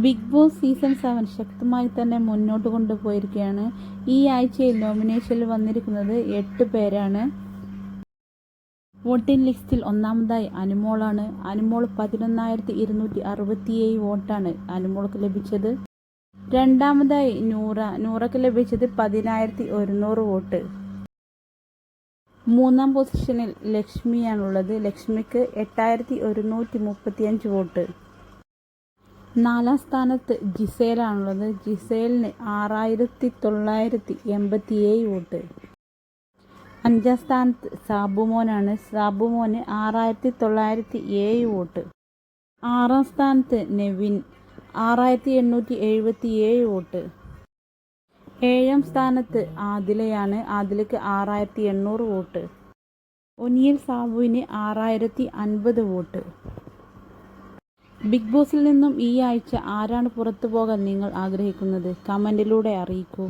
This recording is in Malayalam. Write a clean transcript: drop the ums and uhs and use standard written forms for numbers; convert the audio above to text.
ബിഗ് ബോസ് സീസൺ 7 ശക്തമായി തന്നെ മുന്നോട്ട് കൊണ്ടുപോയിരിക്കുകയാണ്. ഈ ആഴ്ചയിൽ നോമിനേഷനിൽ വന്നിരിക്കുന്നത് 8 പേരാണ്. വോട്ടിംഗ് ലിസ്റ്റിൽ ഒന്നാമതായി അനുമോളാണ്. അനുമോൾ 11,267 വോട്ടാണ് അനുമോൾക്ക് ലഭിച്ചത്. രണ്ടാമതായി നൂറയ്ക്ക് ലഭിച്ചത് 10,100 വോട്ട്. മൂന്നാം പൊസിഷനിൽ ലക്ഷ്മിയാണുള്ളത്. ലക്ഷ്മിക്ക് 8,135 വോട്ട്. നാലാം സ്ഥാനത്ത് ജിസേലാണുള്ളത്. ജിസേലിന് 6,987 വോട്ട്. അഞ്ചാം സ്ഥാനത്ത് സാബുമോനാണ്. സാബുമോന് 6,907 വോട്ട്. ആറാം സ്ഥാനത്ത് നെവിൻ 6,877 വോട്ട്. ഏഴാം സ്ഥാനത്ത് ആദിലയാണ്. ആദിലയ്ക്ക് 6,800 വോട്ട്. ഒനിയിൽ സാബുവിന് 6,050 വോട്ട്. ബിഗ് ബോസിൽ നിന്നും ഈ ആഴ്ച ആരാണ് പുറത്തു പോകാൻ നിങ്ങൾ ആഗ്രഹിക്കുന്നത്? കമൻറ്റിലൂടെ അറിയിക്കൂ.